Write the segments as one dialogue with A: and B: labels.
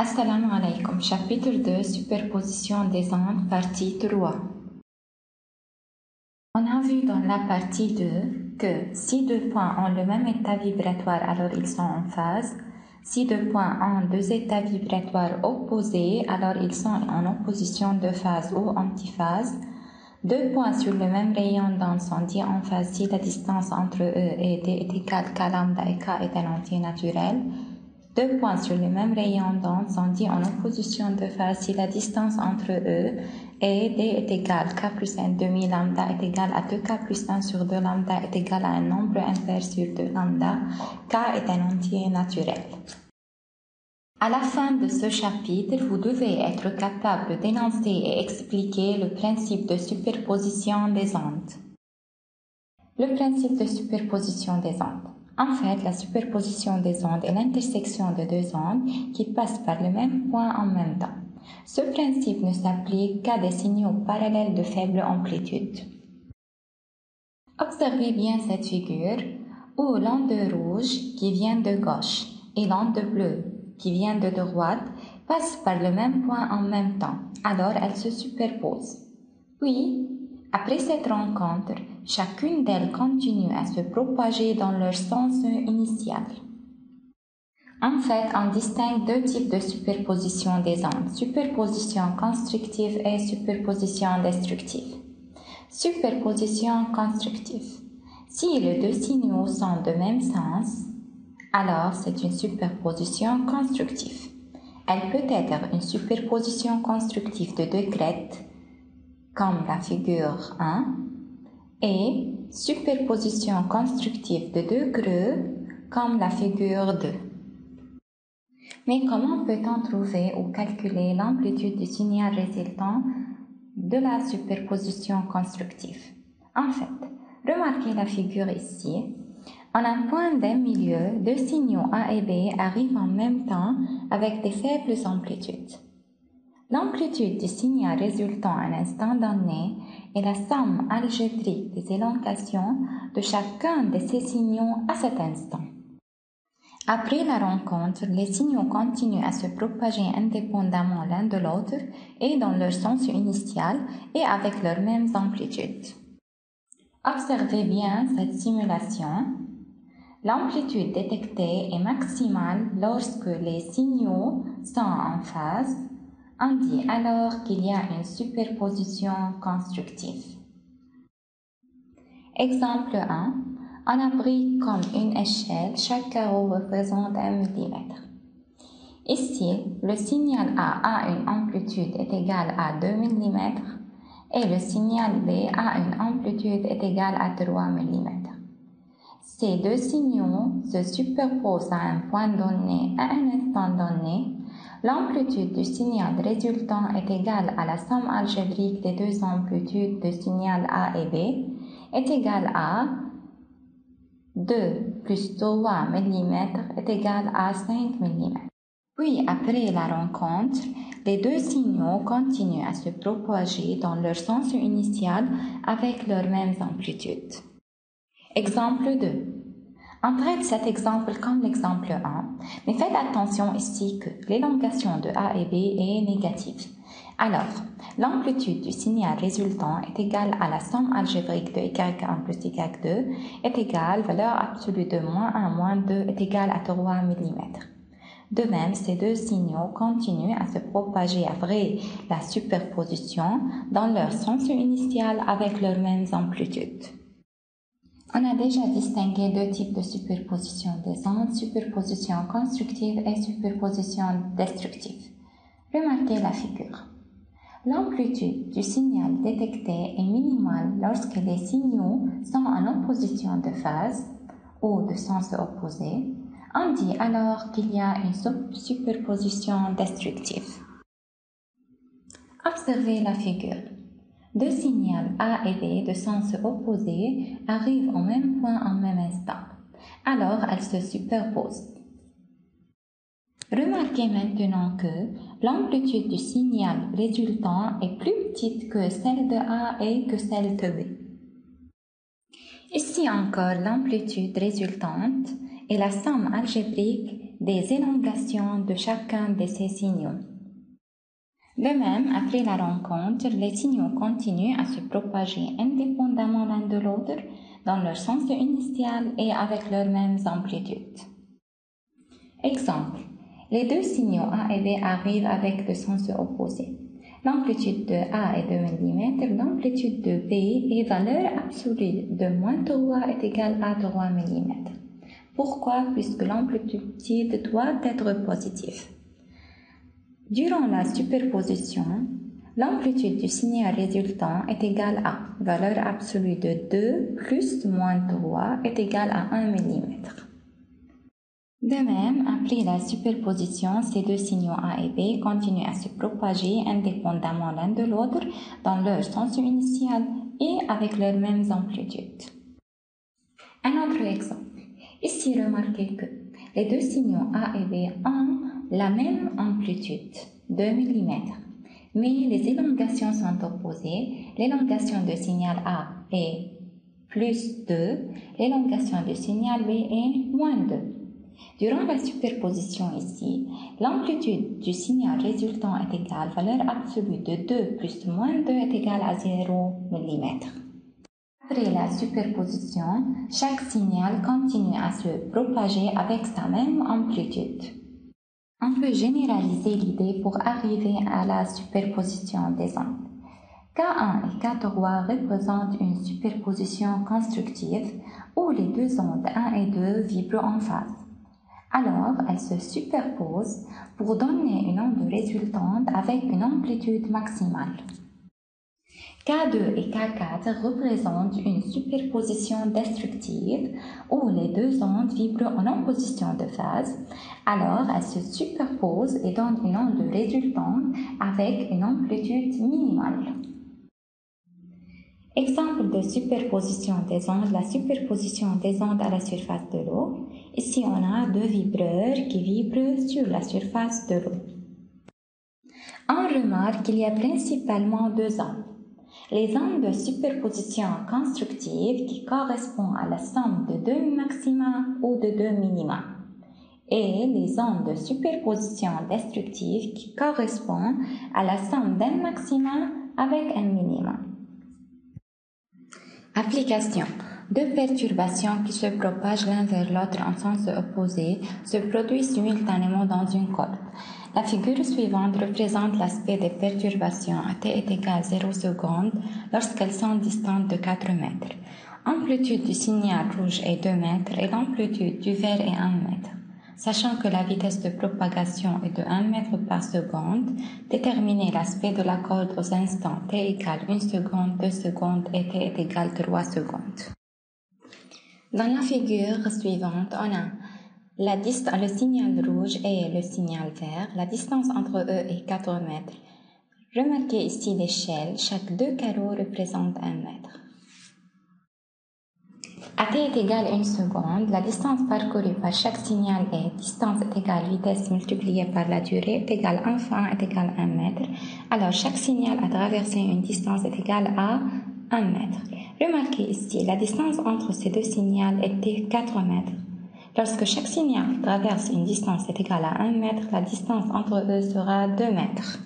A: Assalamu alaikum, chapitre 2, superposition des ondes, partie 3. On a vu dans la partie 2 que si deux points ont le même état vibratoire, alors ils sont en phase. Si deux points ont deux états vibratoires opposés, alors ils sont en opposition de phase ou antiphase. Deux points sur le même rayon d'onde sont dits en phase si la distance entre eux est égale k lambda et k est un entier naturel. Deux points sur le même rayon d'onde sont dits en opposition de phase si la distance entre eux est égale k plus n demi lambda est égal à 2k plus 1 sur 2 lambda est égal à un nombre impair sur 2 lambda. K est un entier naturel. À la fin de ce chapitre, vous devez être capable d'énoncer et expliquer le principe de superposition des ondes. Le principe de superposition des ondes. En fait, la superposition des ondes est l'intersection de deux ondes qui passent par le même point en même temps. Ce principe ne s'applique qu'à des signaux parallèles de faible amplitude. Observez bien cette figure où l'onde rouge qui vient de gauche et l'onde bleue qui vient de droite passent par le même point en même temps, alors elles se superposent. Puis, après cette rencontre, chacune d'elles continue à se propager dans leur sens initial. En fait, on distingue deux types de superposition des ondes, superposition constructive et superposition destructive. Superposition constructive. Si les deux signaux sont de même sens, alors c'est une superposition constructive. Elle peut être une superposition constructive de deux crêtes, comme la figure 1, et superposition constructive de deux creux, comme la figure 2. Mais comment peut-on trouver ou calculer l'amplitude du signal résultant de la superposition constructive? En fait, remarquez la figure ici. En un point d'un milieu, deux signaux A et B arrivent en même temps avec des faibles amplitudes. L'amplitude du signal résultant à un instant donné est la somme algébrique des élongations de chacun de ces signaux à cet instant. Après la rencontre, les signaux continuent à se propager indépendamment l'un de l'autre et dans leur sens initial et avec leurs mêmes amplitudes. Observez bien cette simulation. L'amplitude détectée est maximale lorsque les signaux sont en phase. On dit alors qu'il y a une superposition constructive. Exemple 1. On a pris comme une échelle, chaque carreau représente 1 mm. Ici, le signal A a une amplitude est égale à 2 mm et le signal B a une amplitude est égale à 3 mm. Ces deux signaux se superposent à un point donné à un instant donné. L'amplitude du signal résultant est égale à la somme algébrique des deux amplitudes de signal A et B est égale à 2 plus 3 mm est égal à 5 mm. Puis, après la rencontre, les deux signaux continuent à se propager dans leur sens initial avec leurs mêmes amplitudes. Exemple 2. On traite cet exemple comme l'exemple 1, mais faites attention ici que l'élongation de A et B est négative. Alors, l'amplitude du signal résultant est égale à la somme algébrique de y1 plus y2 est égale, valeur absolue de moins 1 moins 2 est égale à 3 mm. De même, ces deux signaux continuent à se propager après la superposition dans leur sens initial avec leurs mêmes amplitudes. On a déjà distingué deux types de superposition des ondes, superposition constructive et superposition destructive. Remarquez la figure. L'amplitude du signal détecté est minimale lorsque les signaux sont en opposition de phase ou de sens opposé. On dit alors qu'il y a une superposition destructive. Observez la figure. Deux signaux A et B de sens opposé arrivent au même point en même instant. Alors, elles se superposent. Remarquez maintenant que l'amplitude du signal résultant est plus petite que celle de A et que celle de B. Ici encore, l'amplitude résultante est la somme algébrique des élongations de chacun de ces signaux. De même, après la rencontre, les signaux continuent à se propager indépendamment l'un de l'autre dans leur sens initial et avec leurs mêmes amplitudes. Exemple, les deux signaux A et B arrivent avec le sens opposé. L'amplitude de A est 2 mm, l'amplitude de B et valeur absolue de -3 est égale à 3 mm. Pourquoi? Puisque l'amplitude doit être positive. Durant la superposition, l'amplitude du signal résultant est égale à valeur absolue de 2 plus -3 est égale à 1 mm. De même, après la superposition, ces deux signaux A et B continuent à se propager indépendamment l'un de l'autre dans leur sens initial et avec leurs mêmes amplitudes. Un autre exemple. Ici, remarquez que les deux signaux A et B ont la même amplitude, 2 mm, mais les élongations sont opposées. L'élongation du signal A est plus 2, l'élongation du signal B est moins 2. Durant la superposition ici, l'amplitude du signal résultant est égale à valeur absolue de 2 plus -2 est égale à 0 mm. Après la superposition, chaque signal continue à se propager avec sa même amplitude. On peut généraliser l'idée pour arriver à la superposition des ondes. K1 et K3 représentent une superposition constructive où les deux ondes 1 et 2 vibrent en phase. Alors, elles se superposent pour donner une onde résultante avec une amplitude maximale. K2 et K4 représentent une superposition destructive où les deux ondes vibrent en opposition de phase. Alors, elles se superposent et donnent une onde résultante avec une amplitude minimale. Exemple de superposition des ondes, la superposition des ondes à la surface de l'eau. Ici, on a deux vibreurs qui vibrent sur la surface de l'eau. On remarque qu'il y a principalement deux ondes. Les ondes de superposition constructive qui correspondent à la somme de deux maxima ou de deux minima. Et les ondes de superposition destructive qui correspondent à la somme d'un maxima avec un minima. Application. Deux perturbations qui se propagent l'un vers l'autre en sens opposé se produisent simultanément dans une corde. La figure suivante représente l'aspect des perturbations à t est égal 0 secondes lorsqu'elles sont distantes de 4 mètres. L'amplitude du signal rouge est 2 mètres et l'amplitude du vert est 1 mètre. Sachant que la vitesse de propagation est de 1 mètre par seconde, déterminez l'aspect de la corde aux instants t égale 1 seconde, 2 secondes et t est égal 3 secondes. Dans la figure suivante, on a le signal rouge et le signal vert. La distance entre eux est 4 mètres. Remarquez ici l'échelle. Chaque deux carreaux représente 1 mètre. À t est égal 1 seconde, la distance parcourue par chaque signal est distance est égale vitesse multipliée par la durée est égale 1 fois 1 est égal 1 mètre. Alors chaque signal à traverser une distance est égale à 1 mètre. Remarquez ici, la distance entre ces deux signaux était 4 mètres. Lorsque chaque signal traverse une distance est égale à 1 mètre, la distance entre eux sera 2 mètres.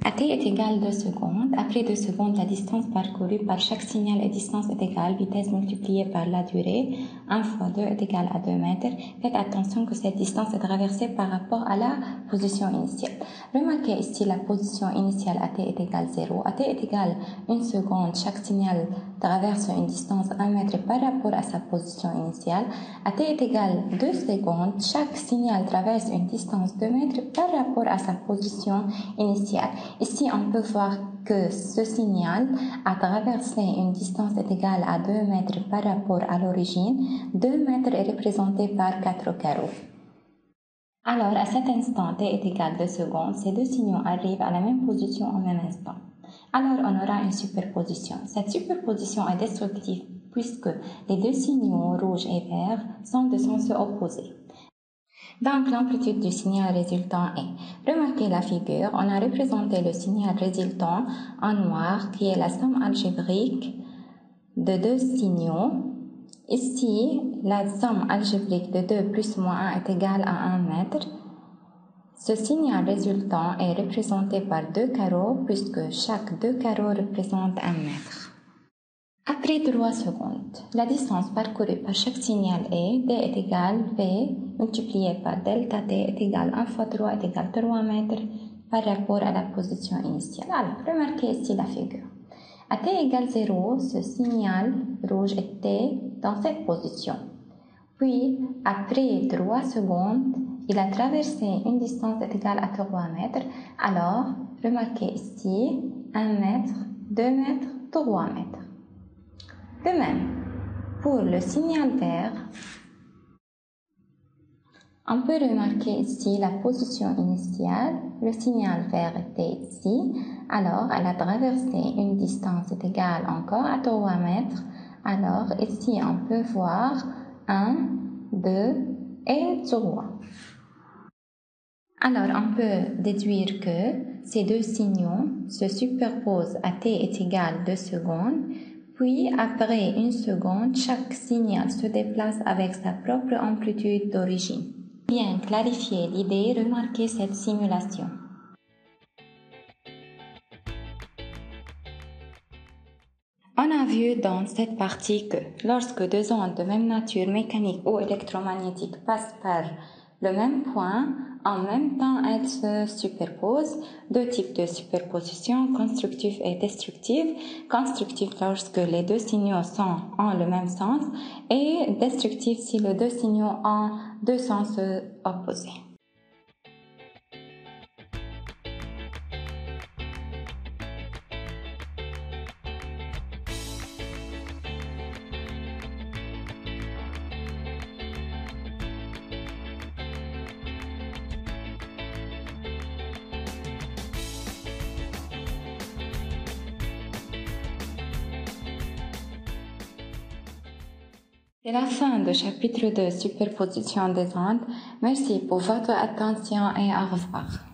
A: À t est égal 2 secondes. Après 2 secondes, la distance parcourue par chaque signal et distance est égale vitesse multipliée par la durée. 1 fois 2 est égal à 2 mètres. Faites attention que cette distance est traversée par rapport à la position initiale. Remarquez ici la position initiale à t est égal 0. À t est égal 1 seconde. Chaque signal traverse une distance 1 mètre par rapport à sa position initiale. À t est égal 2 secondes. Chaque signal traverse une distance 2 mètres par rapport à sa position initiale. Ici, on peut voir que ce signal a traversé une distance est égale à 2 mètres par rapport à l'origine. 2 mètres est représenté par 4 carreaux. Alors, à cet instant, t est égal 2 secondes, ces deux signaux arrivent à la même position au même instant. Alors, on aura une superposition. Cette superposition est destructive puisque les deux signaux rouge et vert sont de sens opposés. Donc, l'amplitude du signal résultant est. Remarquez la figure, on a représenté le signal résultant en noir qui est la somme algébrique de deux signaux Ici, la somme algébrique de 2 plus moins 1 est égale à 1 mètre. Ce signal résultant est représenté par 2 carreaux puisque chaque 2 carreaux représente 1 mètre. Après 3 secondes, la distance parcourue par chaque signal est D est égal V multiplié par delta T est égal 1 fois 3 est égal 3 mètres par rapport à la position initiale. Alors, remarquez ici la figure. À T égale 0, ce signal rouge est T dans cette position. Puis, après 3 secondes, il a traversé une distance égale à 3 mètres. Alors, remarquez ici 1 mètre, 2 mètres, 3 mètres. De même, pour le signal vert, on peut remarquer ici la position initiale. Le signal vert était ici. Alors, elle a traversé une distance égale encore à 3 mètres. Alors, ici, on peut voir 1, 2 et 3. Alors, on peut déduire que ces deux signaux se superposent à t est égal 2 secondes. Puis, après 1 seconde, chaque signal se déplace avec sa propre amplitude d'origine. Pour bien clarifier l'idée, remarquez cette simulation. On a vu dans cette partie que lorsque deux ondes de même nature mécanique ou électromagnétique passent par le même point, en même temps elles se superposent. Deux types de superposition, constructive et destructive. Constructive lorsque les deux signaux sont en le même sens et destructive si les deux signaux ont deux sens opposés. C'est la fin du chapitre 2 Superposition des ondes. Merci pour votre attention et au revoir.